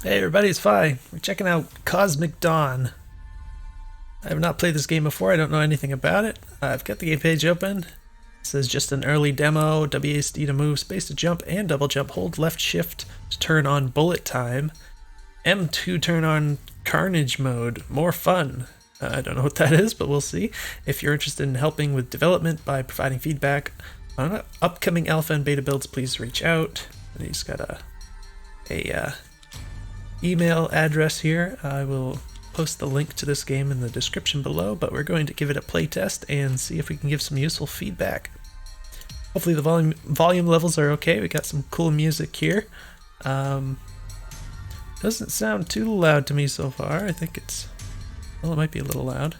Hey everybody, it's Fi. We're checking out Cosmic Dawn. I have not played this game before, I don't know anything about it. I've got the game page open. It says just an early demo, WASD to move, space to jump and double jump, hold left shift to turn on bullet time, M2 turn on carnage mode, more fun. I don't know what that is, but we'll see. If you're interested in helping with development by providing feedback on upcoming alpha and beta builds, please reach out. And he's got a email address here. I will post the link to this game in the description below, but we're going to give it a playtest and see if we can give some useful feedback. Hopefully the volume levels are okay. We got some cool music here. Doesn't sound too loud to me so far. I think it's, well, it might be a little loud,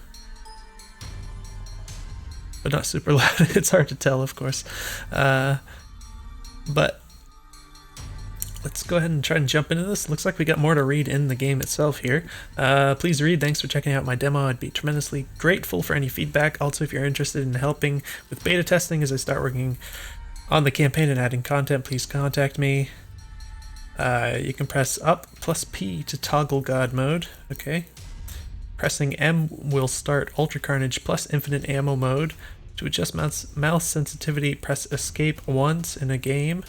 but not super loud. It's hard to tell, of course. But let's go ahead and try and jump into this. Looks like we got more to read in the game itself here. Please read. Thanks for checking out my demo. I'd be tremendously grateful for any feedback. Also, if you're interested in helping with beta testing as I start working on the campaign and adding content, please contact me. You can press up plus P to toggle God mode. Okay. Pressing M will start Ultra Carnage plus Infinite Ammo mode. To adjust mouse sensitivity, press escape once in a game.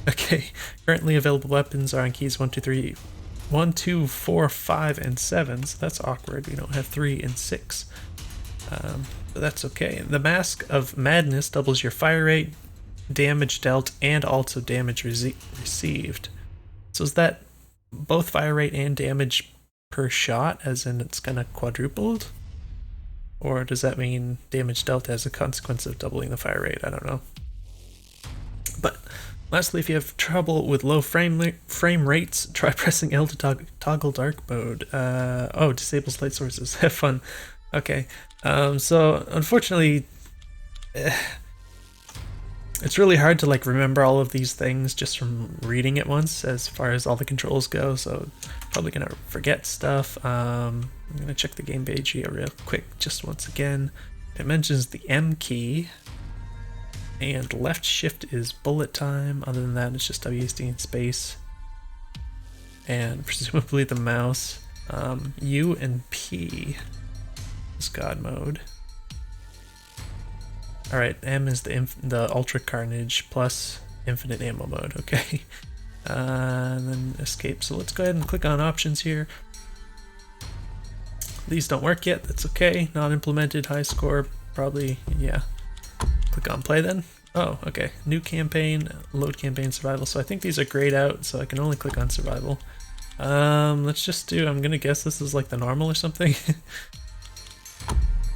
Okay, currently available weapons are on keys 1, 2, 4, 5, and 7, so that's awkward. We don't have 3 and 6. But that's okay. The Mask of Madness doubles your fire rate, damage dealt, and also damage received. So is that both fire rate and damage per shot, as in it's kind of quadrupled? Or does that mean damage dealt as a consequence of doubling the fire rate? I don't know. But lastly, if you have trouble with low frame rates, try pressing L to toggle dark mode. Disables light sources. Have fun. Okay. So unfortunately, it's really hard to remember all of these things just from reading it once, as far as all the controls go. So probably gonna forget stuff. I'm gonna check the game page here real quick, just once again. It mentions the M key. And left shift is bullet time. Other than that, it's just WASD in space. And presumably the mouse. U and P is God mode. Alright, M is the Ultra Carnage plus Infinite Ammo mode. Okay. And then escape. So let's go ahead and click on options here. These don't work yet. That's okay. Not implemented. High score. Probably, yeah. Click on play then. Oh, okay. New campaign, load campaign, survival. So I think these are grayed out, so I can only click on survival. Let's just do, I'm gonna guess this is like the normal or something.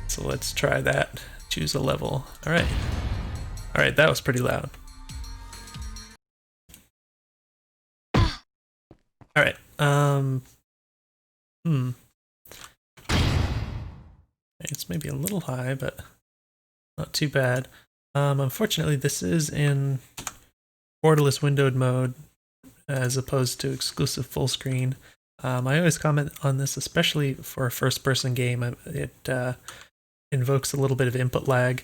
So let's try that. Choose a level. Alright. Alright, that was pretty loud. Alright, it's maybe a little high, but not too bad. Unfortunately, this is in borderless windowed mode as opposed to exclusive full screen. I always comment on this, especially for a first-person game. It invokes a little bit of input lag,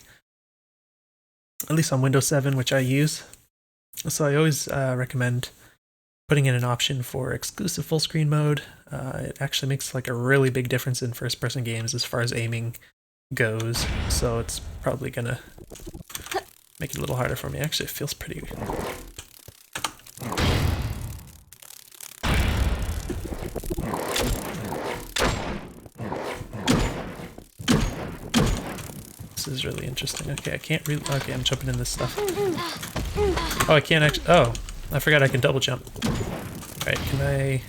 at least on Windows 7, which I use. So I always recommend putting in an option for exclusive full screen mode. It actually makes a really big difference in first-person games as far as aiming goes. So it's probably gonna make it a little harder for me. Actually, it feels pretty. This is really interesting. Okay, I can't really. Okay, I'm jumping in this stuff. Oh, I can't actually. Oh, I forgot I can double jump. Alright, can I.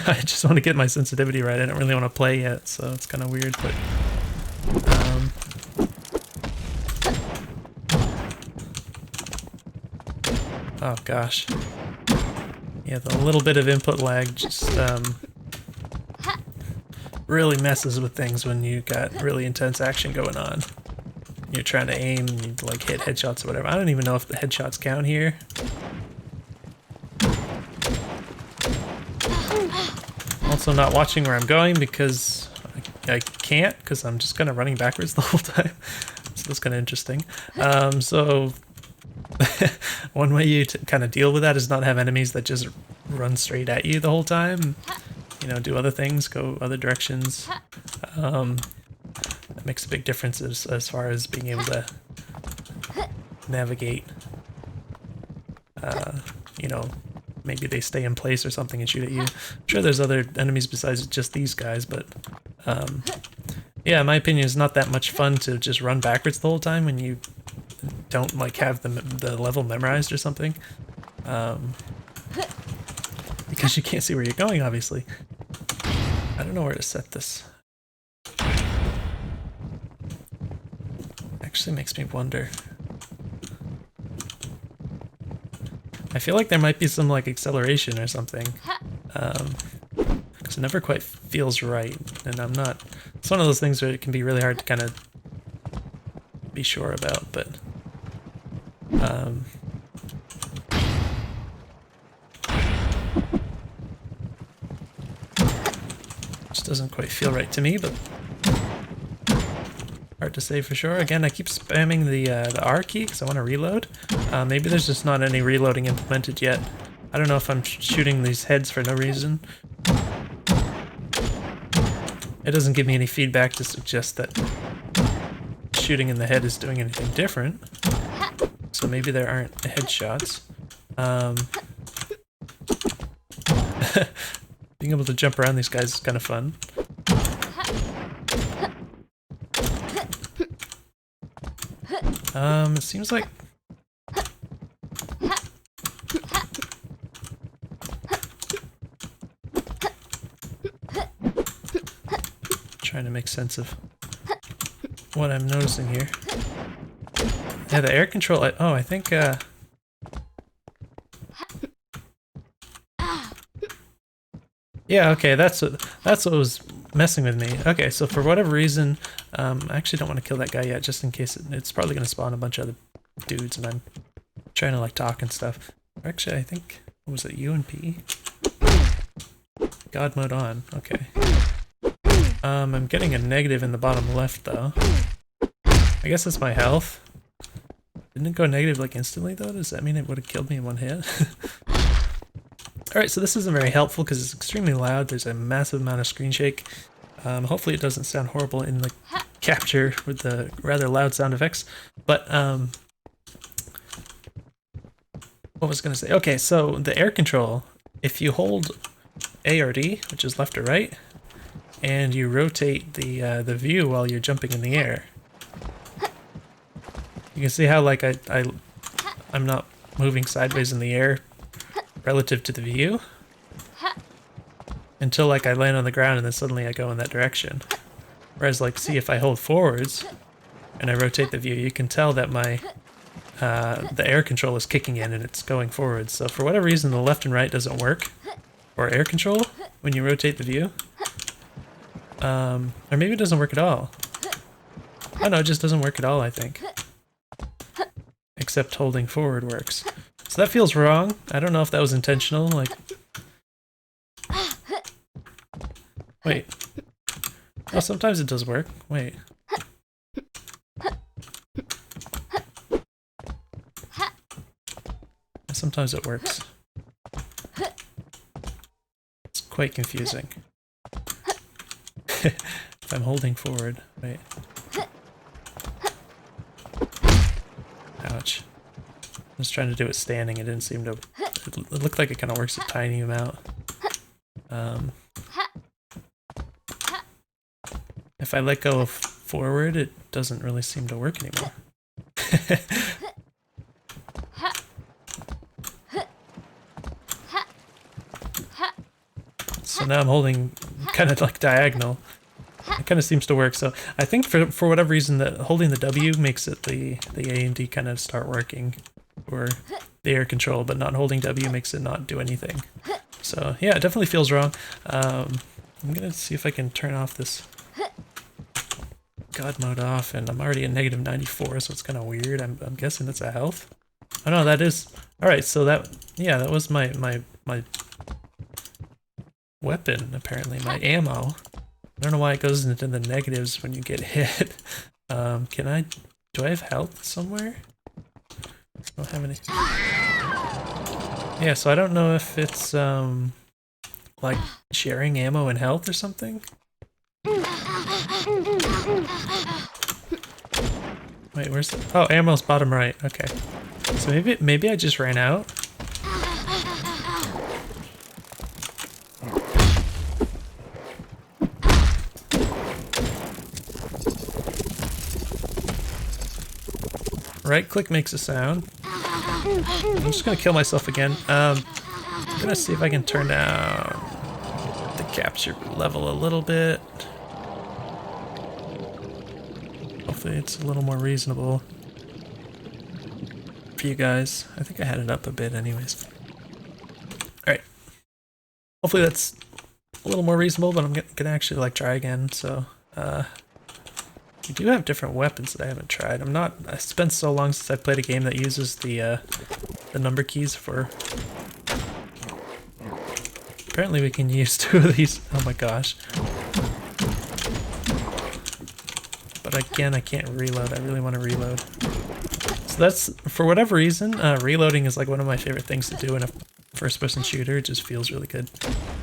I just want to get my sensitivity right. I don't really want to play yet, so it's kind of weird, but. Oh gosh. Yeah, the little bit of input lag just really messes with things when you got really intense action going on. You're trying to aim and you hit headshots or whatever. I don't even know if the headshots count here. Also not watching where I'm going because I can't, because I'm just kind of running backwards the whole time. So that's kind of interesting. So one way you kind of deal with that is not have enemies that just run straight at you the whole time. You know, do other things, go other directions. That makes a big difference as far as being able to navigate. You know, maybe they stay in place or something and shoot at you. I'm sure there's other enemies besides just these guys, but yeah, in my opinion, it's not that much fun to just run backwards the whole time when you don't like have the level memorized or something. Because you can't see where you're going, obviously. I don't know where to set this. Actually makes me wonder. I feel like there might be some like acceleration or something. Because it never quite feels right, and I'm not... It's one of those things where it can be really hard to kind of be sure about, but... just doesn't quite feel right to me, but... hard to say for sure. Again, I keep spamming the R key because I want to reload. Maybe there's just not any reloading implemented yet. I don't know if I'm shooting these heads for no reason. It doesn't give me any feedback to suggest that shooting in the head is doing anything different. So maybe there aren't headshots. Being able to jump around these guys is kind of fun. It seems like... trying to make sense of what I'm noticing here. Yeah, the air control... oh, I think... yeah, okay, that's what was messing with me. Okay, so for whatever reason, I actually don't want to kill that guy yet, just in case it's probably going to spawn a bunch of other dudes, and I'm trying to like talk and stuff. Actually, I think, what was it, U and P? God mode on, okay. I'm getting a negative in the bottom left, though. I guess that's my health. Didn't it go negative like instantly, though? Does that mean it would have killed me in one hit? Alright, so this isn't very helpful because it's extremely loud. There's a massive amount of screen shake. Hopefully it doesn't sound horrible in the capture with the rather loud sound effects. But, what was I going to say? Okay, so the air control, if you hold A or D, which is left or right, and you rotate the view while you're jumping in the air, you can see how like I'm not moving sideways in the air relative to the view until like I land on the ground and then suddenly I go in that direction. Whereas like, see, if I hold forwards and I rotate the view, you can tell that my the air control is kicking in and it's going forwards. So for whatever reason the left and right doesn't work, or air control, when you rotate the view. Or maybe it doesn't work at all. Oh no, it just doesn't work at all, I think. Except holding forward works. So that feels wrong. I don't know if that was intentional, like... Wait. Oh, sometimes it does work. Wait. Sometimes it works. It's quite confusing. If I'm holding forward, wait. Ouch. I was trying to do it standing, it didn't seem to... It looked like it kind of works a tiny amount. If I let go of forward, it doesn't really seem to work anymore. So now I'm holding kind of like diagonal. It kind of seems to work. So I think for whatever reason that holding the W makes it the A and D kind of start working, or the air control, but not holding W makes it not do anything. So yeah, it definitely feels wrong. I'm gonna see if I can turn off this God mode off, and I'm already at negative 94, so it's kind of weird. I'm guessing that's a health. Oh no, that is... Alright, so that... Yeah, that was my weapon, apparently. My ammo. I don't know why it goes into the negatives when you get hit. Can I... Do I have health somewhere? I don't have any... Yeah, so I don't know if it's like sharing ammo and health or something. Wait, where's the... Oh, ammo's bottom right. Okay. So maybe I just ran out. Right click makes a sound. I'm just gonna kill myself again. I'm gonna see if I can turn down the capture level a little bit. Hopefully it's a little more reasonable for you guys. I think I had it up a bit anyways. Alright. Hopefully that's a little more reasonable, but I'm gonna actually like try again, so we do have different weapons that I haven't tried. I spent so long since I played a game that uses the number keys for... Apparently we can use 2 of these. Oh my gosh. But again, I can't reload. I really want to reload. So that's, for whatever reason, reloading is like one of my favorite things to do in a first-person shooter. It just feels really good.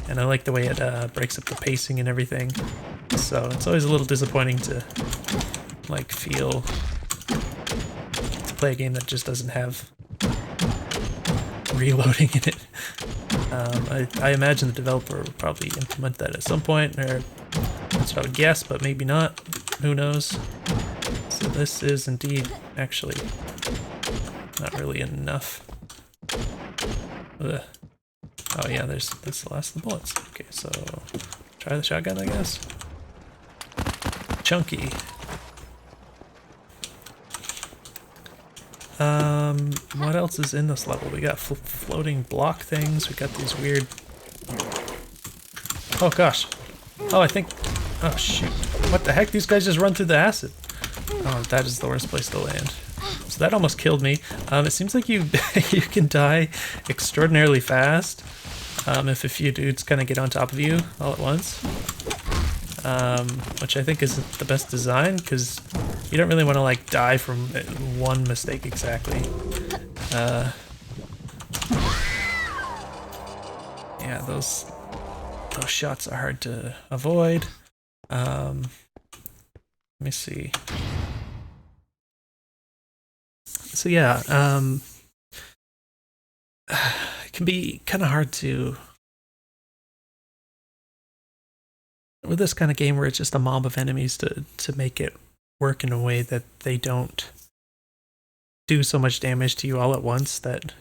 And I like the way it breaks up the pacing and everything. So it's always a little disappointing to like to play a game that just doesn't have reloading in it. I imagine the developer will probably implement that at some point, or that's what I would guess, but maybe not. Who knows? So this is indeed actually not really enough. Ugh. Oh yeah, that's the last of the bullets. Okay, so try the shotgun, I guess. Chunky. What else is in this level? We got floating block things. We got these weird... Oh gosh. Oh, I think... Oh shoot. What the heck? These guys just run through the acid. Oh, that is the worst place to land. So that almost killed me. It seems like you you can die extraordinarily fast if a few dudes kind of get on top of you all at once. Which I think is the best design, because you don't really want to like die from one mistake exactly. Yeah, those shots are hard to avoid. Let me see. So yeah, it can be kind of hard to... With this kind of game where it's just a mob of enemies, to make it work in a way that they don't do so much damage to you all at once that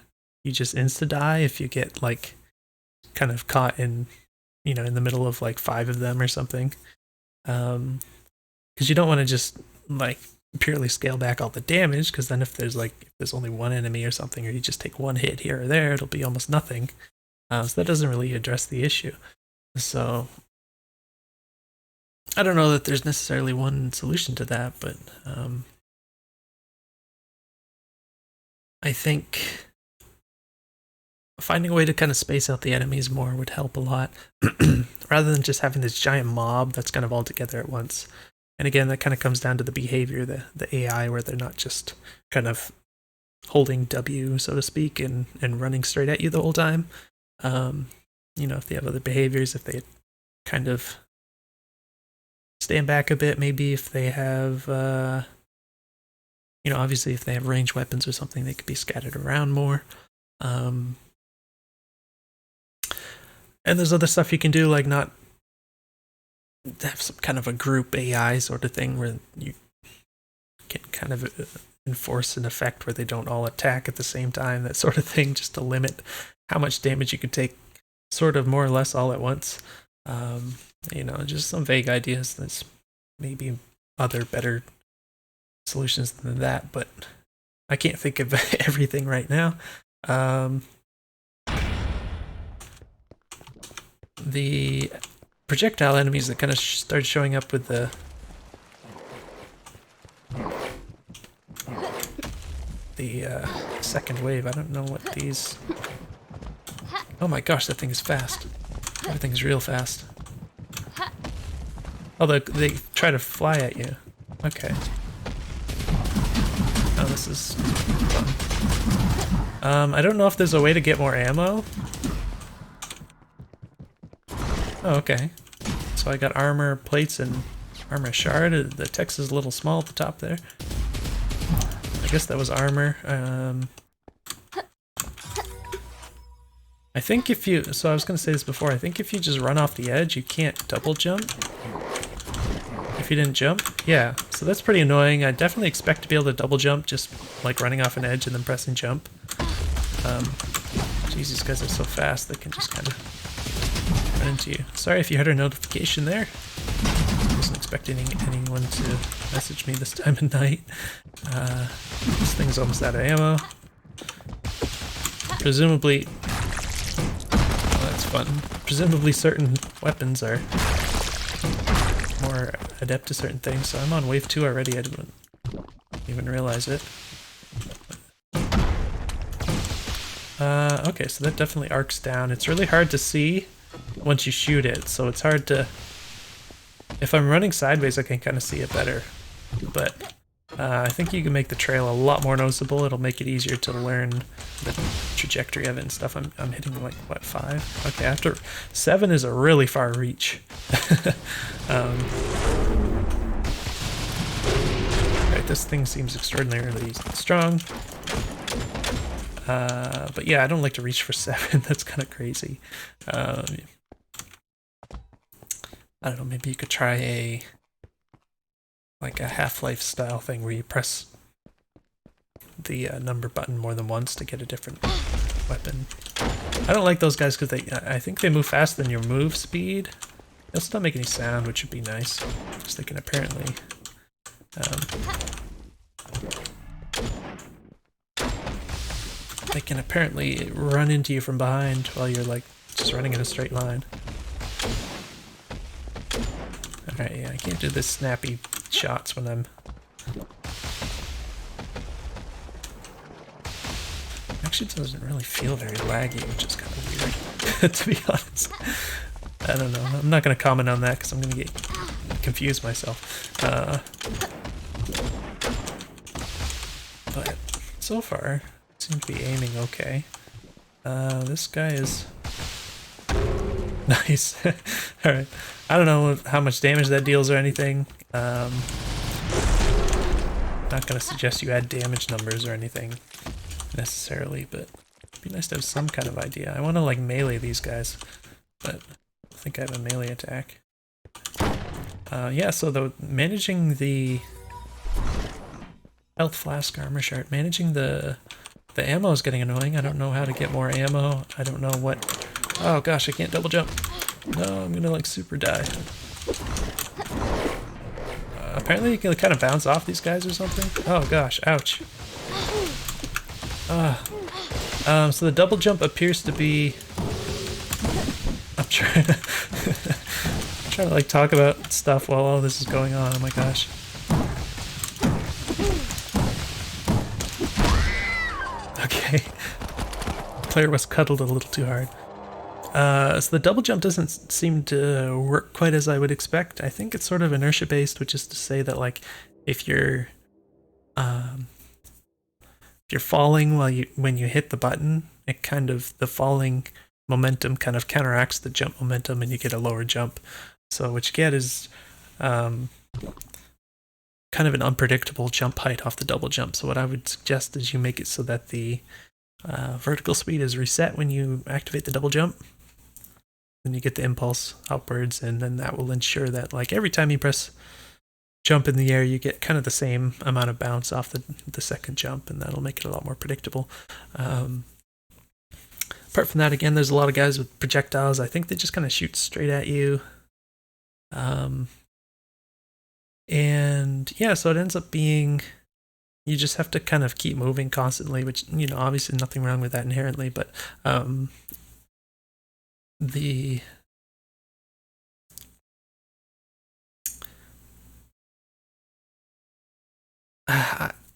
you just insta-die if you get like kind of caught in, you know, in the middle of like 5 of them or something. Because you don't want to just like purely scale back all the damage, because then if there's only one enemy or something, or you just take one hit here or there, it'll be almost nothing. So that doesn't really address the issue. So I don't know that there's necessarily one solution to that, but I think finding a way to kind of space out the enemies more would help a lot, rather than just having this giant mob that's kind of all together at once. And again, that kind of comes down to the behavior, the AI, where they're not just kind of holding W, so to speak, and running straight at you the whole time. You know, if they have other behaviors, if they kind of stand back a bit, maybe if they have, you know, obviously if they have ranged weapons or something, they could be scattered around more. And there's other stuff you can do, like not have some kind of a group AI sort of thing where you can kind of enforce an effect where they don't all attack at the same time, that sort of thing, just to limit how much damage you can take sort of more or less all at once. You know, just some vague ideas. There's maybe other better solutions than that, but I can't think of everything right now. The projectile enemies that kind of started showing up with the second wave. I don't know what these... Oh my gosh, that thing is fast. Everything is real fast. Oh, they try to fly at you. Okay. Oh, this is fun. I don't know if there's a way to get more ammo. Oh, okay. So I got armor plates and armor shard. The text is a little small at the top there. I guess that was armor. I think if you, so I was going to say this before, I think if you just run off the edge, you can't double jump. If you didn't jump, yeah. So that's pretty annoying. I definitely expect to be able to double jump, just like running off an edge and then pressing jump. Geez, these guys are so fast, they can just kind of run into you. Sorry if you heard a notification there. I wasn't expecting anyone to message me this time of night. This thing's almost out of ammo. Presumably, oh, that's fun. Presumably certain weapons are more adept to certain things, so I'm on wave 2 already. I didn't even realize it. Okay, so that definitely arcs down. It's really hard to see once you shoot it, so it's hard to... If I'm running sideways, I can kind of see it better. But I think you can make the trail a lot more noticeable. It'll make it easier to learn the trajectory of it and stuff. I'm hitting like, what, 5? Okay, after 7 is a really far reach. Right, this thing seems extraordinarily strong. But yeah, I don't like to reach for 7. That's kind of crazy. I don't know, maybe you could try a Half-Life style thing where you press the number button more than once to get a different weapon. I don't like those guys because I think they move faster than your move speed. They'll still make any sound, which would be nice. Because they can apparently... they can apparently run into you from behind while you're like just running in a straight line. Alright, yeah, I can't do this snappy shots when I'm... Actually, it doesn't really feel very laggy, which is kind of weird, to be honest. I don't know. I'm not going to comment on that because I'm going to get confused myself. But so far, seem to be aiming okay. This guy is... Nice. Alright. I don't know how much damage that deals or anything. Not gonna suggest you add damage numbers or anything necessarily, but it'd be nice to have some kind of idea. I want to like melee these guys, but I think I have a melee attack. Yeah, so managing the health flask, armor shard, managing the ammo is getting annoying. I don't know how to get more ammo. I don't know what... Oh gosh, I can't double jump. No, I'm gonna like super die. Apparently you can kind of bounce off these guys or something. Oh gosh, ouch. So the double jump appears to be... I'm trying to like talk about stuff while all this is going on. Oh my gosh. Okay. Player was cuddled a little too hard. So the double jump doesn't seem to work quite as I would expect. I think it's sort of inertia based, which is to say that like if you're falling when you hit the button, it kind of the falling momentum kind of counteracts the jump momentum, and you get a lower jump. So what you get is kind of an unpredictable jump height off the double jump. So what I would suggest is you make it so that the vertical speed is reset when you activate the double jump. Then you get the impulse upwards, and then that will ensure that like every time you press jump in the air, you get kind of the same amount of bounce off the second jump, and that'll make it a lot more predictable. Apart from that, again, there's a lot of guys with projectiles. I think they just kind of shoot straight at you. And yeah, so it ends up being you just have to kind of keep moving constantly, which, you know, obviously nothing wrong with that inherently, but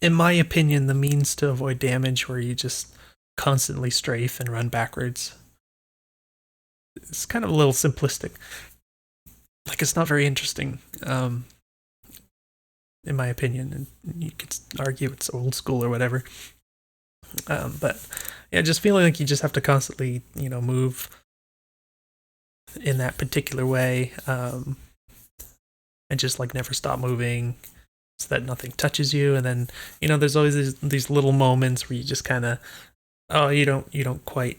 in my opinion, the means to avoid damage where you just constantly strafe and run backwards, it's kind of a little simplistic. Like, it's not very interesting, in my opinion, and you could argue it's old school or whatever. But yeah, just feeling like you just have to constantly, move in that particular way, and just like never stop moving so that nothing touches you. And then, there's always these little moments where you just kind of, oh, you don't quite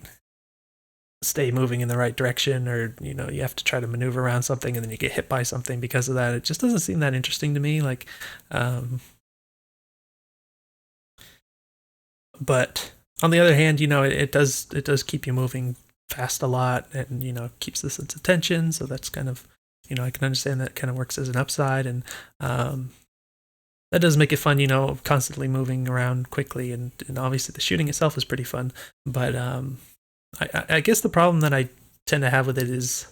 stay moving in the right direction, or you have to try to maneuver around something and then you get hit by something because of that. It just doesn't seem that interesting to me. Like, but on the other hand, it does keep you moving fast a lot, and keeps the sense of tension. So that's kind of, I can understand that kind of works as an upside. And that does make it fun, constantly moving around quickly, and obviously the shooting itself is pretty fun. But I guess the problem that I tend to have with it is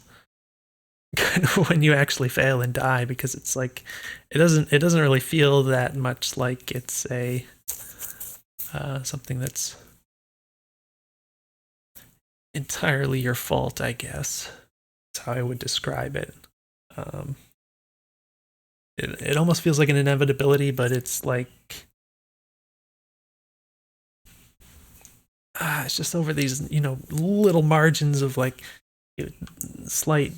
kind of when you actually fail and die, because it's like it doesn't really feel that much like it's a something that's entirely your fault, I guess. That's how I would describe it. It almost feels like an inevitability, but it's like it's just over these little margins of like slight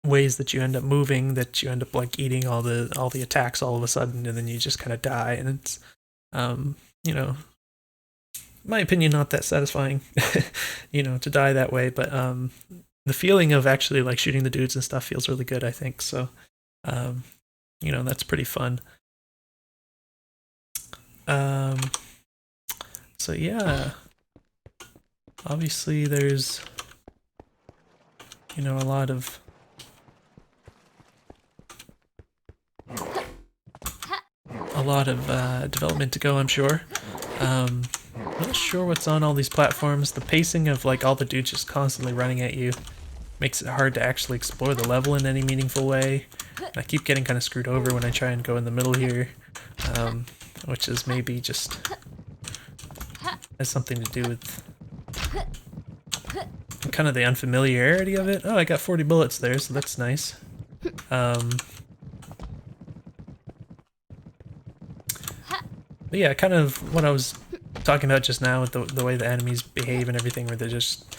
ways that you end up moving, that you end up like eating all the attacks all of a sudden, and then you just kind of die. And it's in my opinion, not that satisfying to die that way. But the feeling of actually like shooting the dudes and stuff feels really good, I think. So that's pretty fun. So yeah, obviously there's a lot of development to go, I'm sure. I'm not sure what's on all these platforms. The pacing of like all the dudes just constantly running at you makes it hard to actually explore the level in any meaningful way. And I keep getting kind of screwed over when I try and go in the middle here, which is maybe just has something to do with kind of the unfamiliarity of it. Oh, I got 40 bullets there, so that's nice. But yeah, kind of what I was talking about just now with the way the enemies behave and everything, where they're just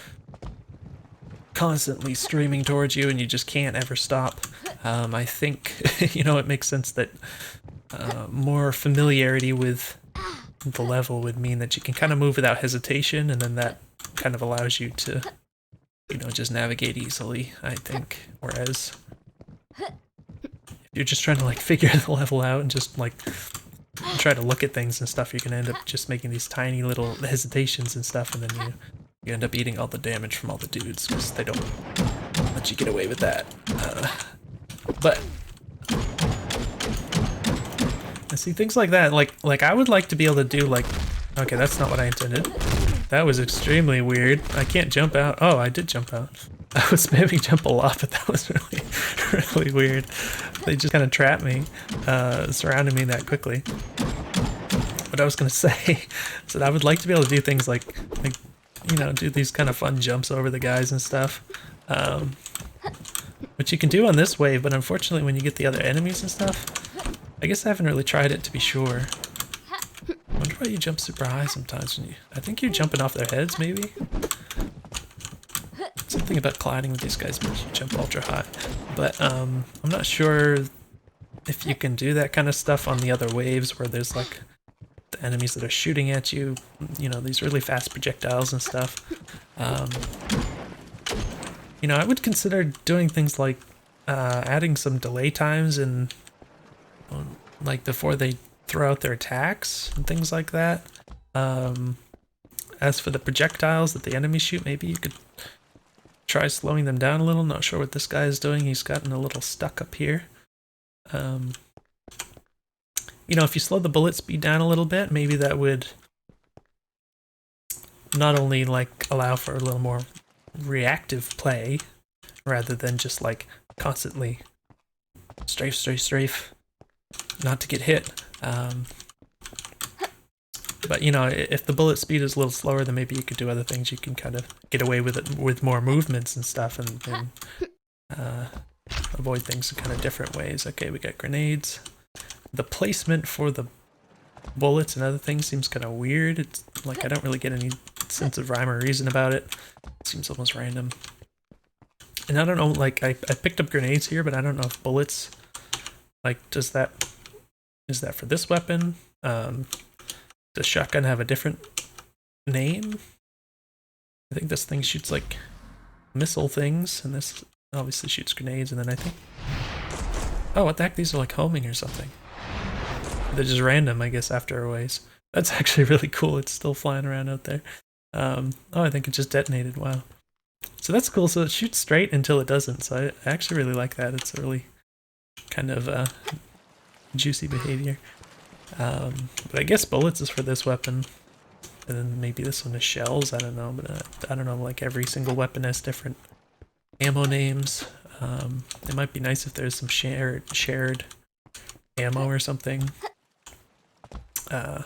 constantly streaming towards you and you just can't ever stop. I think, it makes sense that more familiarity with the level would mean that you can kind of move without hesitation, and then that kind of allows you to, just navigate easily, I think. Whereas if you're just trying to like figure the level out and just like try to look at things and stuff, you can end up just making these tiny little hesitations and stuff, and then you end up eating all the damage from all the dudes because they don't let you get away with that. But see, things like that, like I would like to be able to do like, okay, that's not what I intended. That was extremely weird. I can't jump out. Oh, I did jump out. I was spamming jump a lot, but that was really weird. They just kind of trapped me, surrounded me that quickly. What I was gonna say is that I would like to be able to do things like do these kind of fun jumps over the guys and stuff, which you can do on this wave. But unfortunately, when you get the other enemies and stuff, I guess I haven't really tried it to be sure. I wonder why you jump super high sometimes. I think you're jumping off their heads, maybe. Something about colliding with these guys makes you jump ultra high, but I'm not sure if you can do that kind of stuff on the other waves where there's like the enemies that are shooting at you, these really fast projectiles and stuff. I would consider doing things like adding some delay times and like before they throw out their attacks and things like that. As for the projectiles that the enemies shoot, maybe you could try slowing them down a little. Not sure what this guy is doing. He's gotten a little stuck up here. If you slow the bullet speed down a little bit, maybe that would not only like allow for a little more reactive play rather than just like constantly strafe, not to get hit. But if the bullet speed is a little slower, then maybe you could do other things. You can kind of get away with it with more movements and stuff, and avoid things in kind of different ways. Okay, we got grenades. The placement for the bullets and other things seems kind of weird. It's like I don't really get any sense of rhyme or reason about it. It seems almost random. And I don't know, like, I picked up grenades here, but I don't know if bullets, like, is that for this weapon? Does shotgun have a different name? I think this thing shoots, like, missile things, and this obviously shoots grenades, and then I think... Oh, what the heck? These are, like, homing or something. They're just random, I guess, after a ways. That's actually really cool. It's still flying around out there. Oh, I think it just detonated. Wow. So that's cool. So it shoots straight until it doesn't. So I actually really like that. It's a really kind of juicy behavior. But I guess bullets is for this weapon. And then maybe this one is shells. I don't know. But I don't know. Like every single weapon has different ammo names. It might be nice if there's some shared ammo or something. But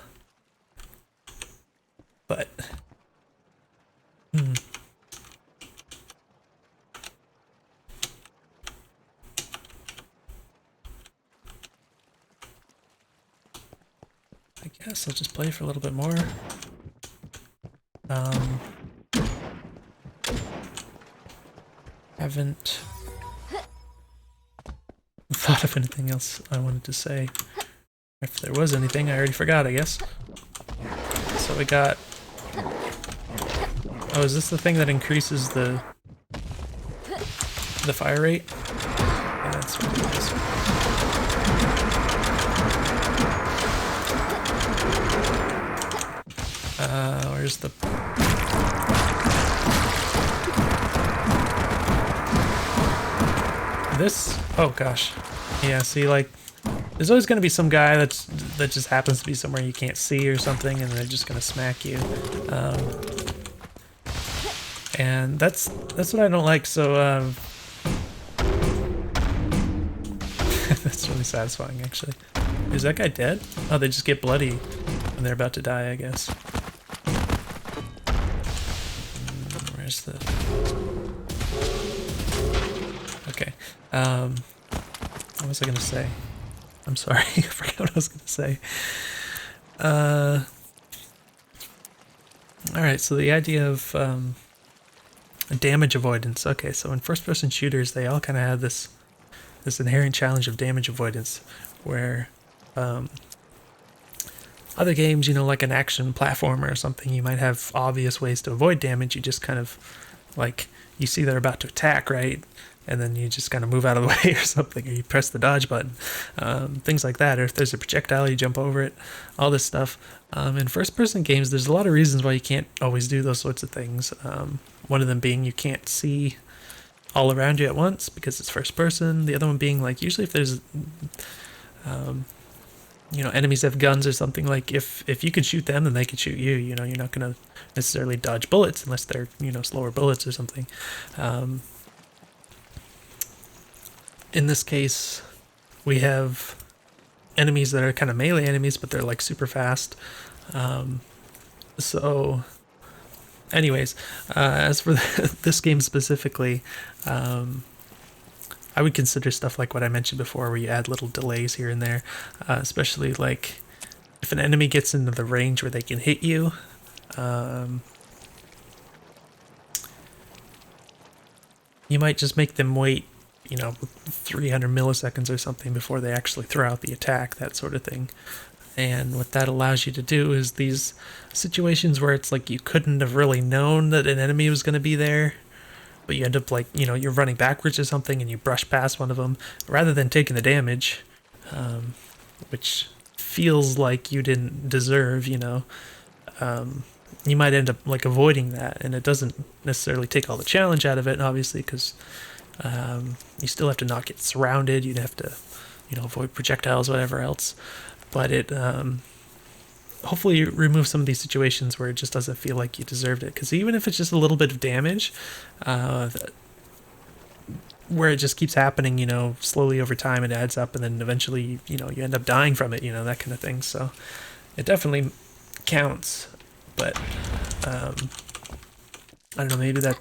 I guess I'll just play for a little bit more. Haven't thought of anything else I wanted to say. If there was anything, I already forgot, I guess. So we got... Oh, is this the thing that increases the fire rate? Yeah, that's what it is. Where's the... This? Oh gosh. Yeah, see, like, there's always gonna be some guy that just happens to be somewhere you can't see or something, and they're just gonna smack you. And that's what I don't like. So that's really satisfying, actually. Is that guy dead? Oh, they just get bloody when they're about to die, I guess. Where's the... Okay. What was I gonna say? I'm sorry, I forgot what I was gonna say. Alright, so the idea of damage avoidance. Okay, so in first-person shooters, they all kind of have this inherent challenge of damage avoidance, where other games, you know, like an action platformer or something, you might have obvious ways to avoid damage. You just kind of, like, you see they're about to attack, right? And then you just kind of move out of the way or something, or you press the dodge button. Things like that, or if there's a projectile, you jump over it, all this stuff. In first-person games, there's a lot of reasons why you can't always do those sorts of things. One of them being you can't see all around you at once because it's first person. The other one being, like, usually if there's you know, enemies have guns or something, like if you could shoot them, then they could shoot you. You know, you're not gonna necessarily dodge bullets unless they're, you know, slower bullets or something. In this case, we have enemies that are kind of melee enemies, but they're like super fast. So anyways, as for this game specifically, I would consider stuff like what I mentioned before, where you add little delays here and there, especially like if an enemy gets into the range where they can hit you. You might just make them wait, you know, 300 milliseconds or something before they actually throw out the attack, that sort of thing. And what that allows you to do is these situations where it's like you couldn't have really known that an enemy was going to be there, but you end up, like, you know, you're running backwards or something and you brush past one of them, rather than taking the damage, which feels like you didn't deserve, you know. You might end up, like, avoiding that, and it doesn't necessarily take all the challenge out of it, obviously, because you still have to not get surrounded, you'd have to, you know, avoid projectiles, whatever else, but it hopefully remove some of these situations where it just doesn't feel like you deserved it, because even if it's just a little bit of damage, where it just keeps happening, you know, slowly over time, it adds up, and then eventually, you know, you end up dying from it, you know, that kind of thing. So it definitely counts, but I don't know, maybe that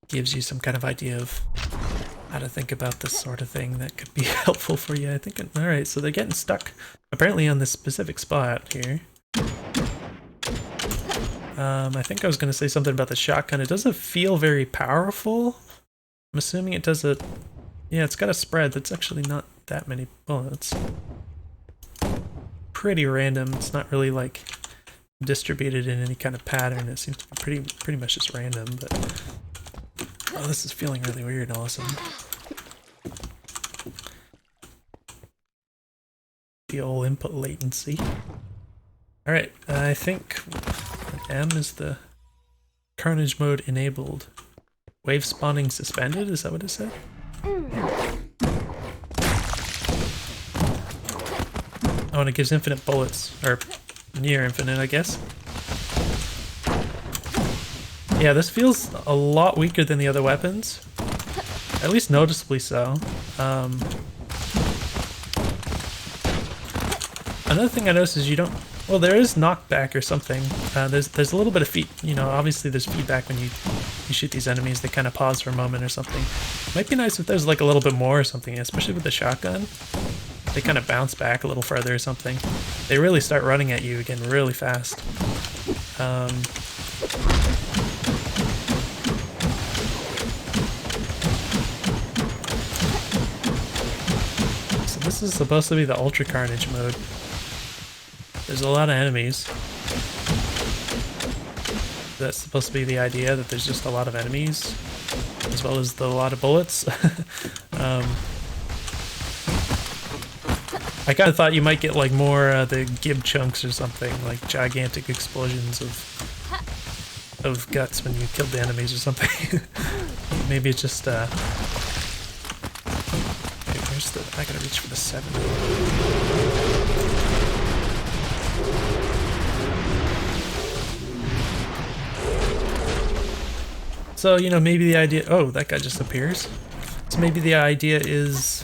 gives you some kind of idea of how to think about this sort of thing that could be helpful for you, I think. All right, so they're getting stuck apparently on this specific spot here. I think I was going to say something about the shotgun. It doesn't feel very powerful. I'm assuming it does a... Yeah, it's got a spread that's actually not that many bullets. Pretty random. It's not really like distributed in any kind of pattern. It seems to be pretty much just random, but... Oh, this is feeling really weird all of a sudden. The old input latency. Alright, I think M is the carnage mode enabled. Wave spawning suspended, is that what it said? Oh, and it gives infinite bullets, or near infinite, I guess. Yeah, this feels a lot weaker than the other weapons. At least noticeably so. Another thing I noticed is you don't... Well, there is knockback or something. There's a little bit of obviously there's feedback when you shoot these enemies. They kind of pause for a moment or something. Might be nice if there's like a little bit more or something, especially with the shotgun. They kind of bounce back a little further or something. They really start running at you again really fast. So this is supposed to be the Ultra Carnage mode. There's a lot of enemies. That's supposed to be the idea, that there's just a lot of enemies, as well as a lot of bullets. I kind of thought you might get like more the gib chunks or something, like gigantic explosions of guts when you killed the enemies or something. Maybe it's just wait, where's the... I gotta reach for the 7. So, you know, maybe the idea... Oh, that guy just appears. So maybe the idea is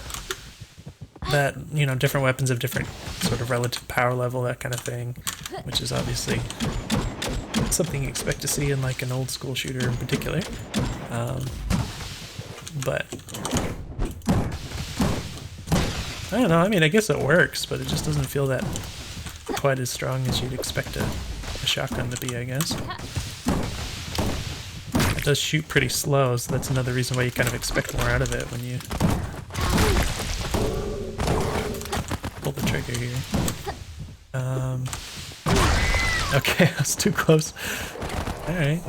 that, you know, different weapons have different sort of relative power level, that kind of thing, which is obviously something you expect to see in like an old school shooter in particular. But I don't know, I mean, I guess it works, but it just doesn't feel that quite as strong as you'd expect a shotgun to be, I guess. It does shoot pretty slow, so that's another reason why you kind of expect more out of it when you pull the trigger here. Okay, I was too close. Alright.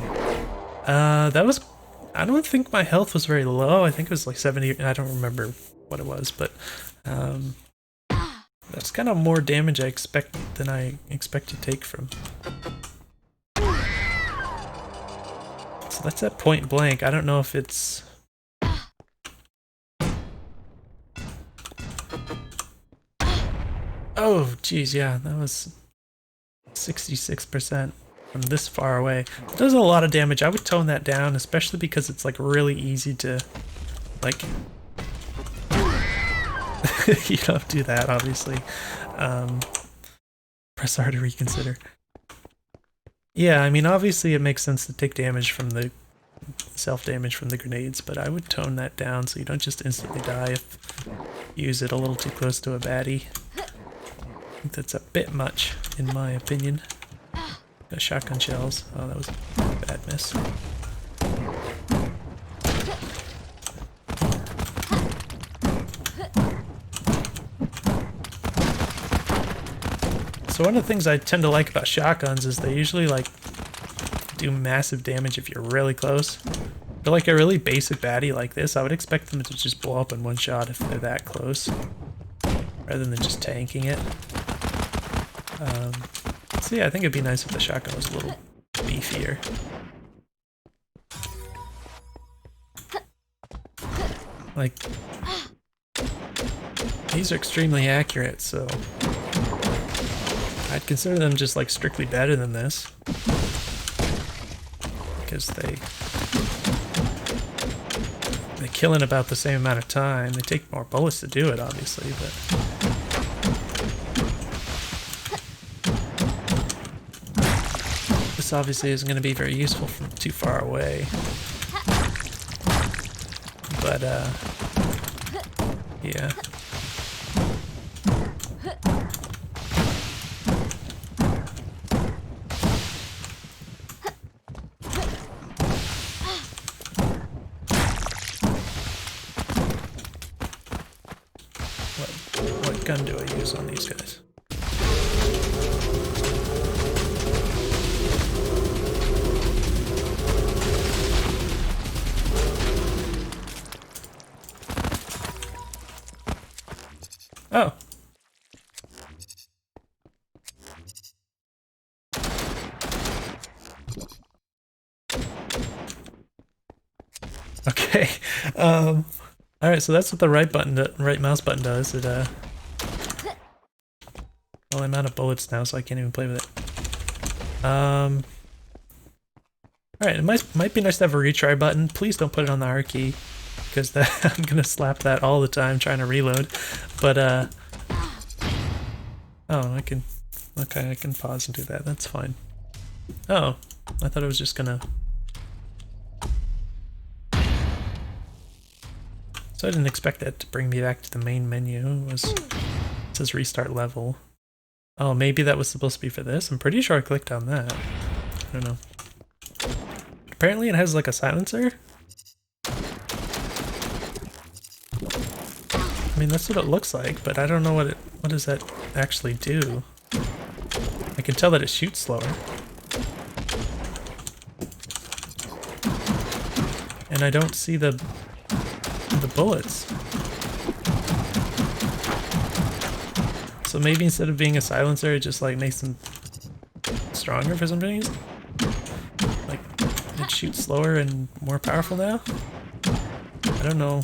That was... I don't think my health was very low. I think it was like 70... I don't remember what it was, but... that's kind of more damage I expect than I expect to take from... So that's at point blank. I don't know if it's... Oh, geez, yeah, that was 66% from this far away. It does a lot of damage. I would tone that down, especially because it's like really easy to, like... You don't do that, obviously. Press R to reconsider. Yeah, I mean, obviously it makes sense to take damage from the self-damage from the grenades, but I would tone that down so you don't just instantly die if you use it a little too close to a baddie. I think that's a bit much, in my opinion. Got shotgun shells. Oh, that was a bad miss. So one of the things I tend to like about shotguns is they usually like do massive damage if you're really close. But like a really basic baddie like this, I would expect them to just blow up in one shot if they're that close, rather than just tanking it. So yeah, I think it'd be nice if the shotgun was a little beefier. Like, these are extremely accurate, so I'd consider them just like strictly better than this, because they kill in about the same amount of time. They take more bullets to do it, obviously, but this obviously isn't going to be very useful from too far away. But yeah. gun do I use on these guys? Oh. Okay. All right, so that's what the right mouse button does. It well, I'm out of bullets now, so I can't even play with it. All right, it might be nice to have a retry button. Please don't put it on the R key, because I'm gonna slap that all the time trying to reload. But oh, I can pause and do that. That's fine. Oh, I thought it was just gonna. So I didn't expect that to bring me back to the main menu. It says restart level. Oh, maybe that was supposed to be for this? I'm pretty sure I clicked on that. I don't know. Apparently it has like a silencer. I mean, that's what it looks like, but I don't know what does that actually do. I can tell that it shoots slower. And I don't see the bullets. So maybe instead of being a silencer, it just like makes them stronger for some reason. Like it shoots slower and more powerful now. I don't know.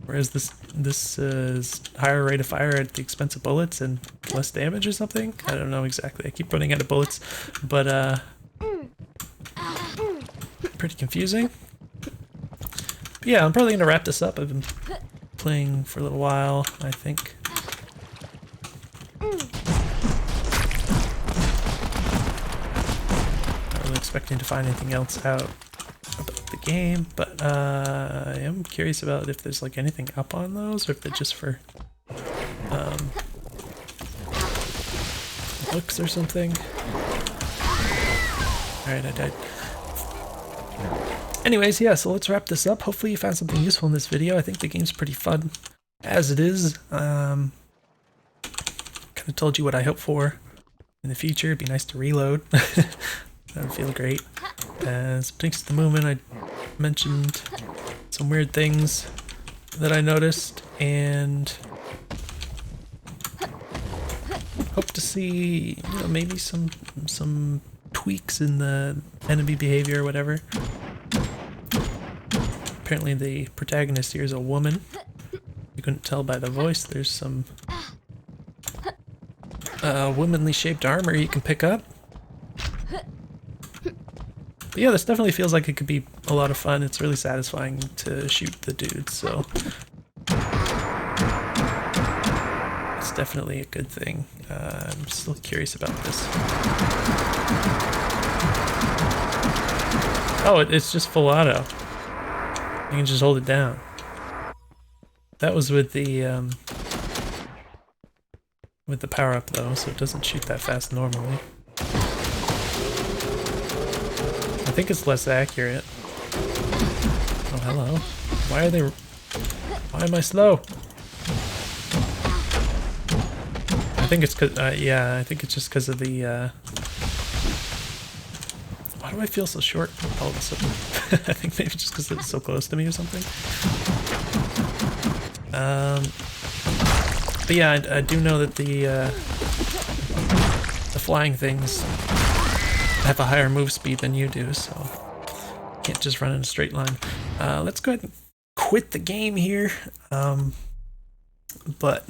Whereas this is higher rate of fire at the expense of bullets and less damage or something. I don't know exactly. I keep running out of bullets, but pretty confusing. But yeah, I'm probably gonna wrap this up. I've been playing for a little while, I think. Not really expecting to find anything else out about the game, but I am curious about if there's like anything up on those, or if they're just for looks or something. Alright, I died. Anyways, yeah, so let's wrap this up. Hopefully you found something useful in this video. I think the game's pretty fun as it is. Kind of told you what I hope for in the future. It'd be nice to reload. That would feel great. As thanks to the movement, I mentioned some weird things that I noticed, and hope to see, you know, maybe some tweaks in the enemy behavior or whatever. Apparently the protagonist here is a woman. You couldn't tell by the voice. There's some womanly shaped armor you can pick up. But yeah, this definitely feels like it could be a lot of fun. It's really satisfying to shoot the dudes, so it's definitely a good thing. I'm still curious about this. Oh, it's just full auto. You can just hold it down. That was with the power-up though, so it doesn't shoot that fast normally. I think it's less accurate. Oh, hello. Why am I slow? I think it's cause, yeah, I think it's just because of the, why do I feel so short all of a sudden? I think maybe just because it's so close to me or something. But yeah, I do know that the flying things have a higher move speed than you do, so you can't just run in a straight line. Let's go ahead and quit the game here. But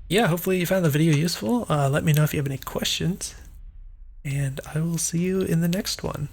yeah, hopefully you found the video useful. Let me know if you have any questions, and I will see you in the next one.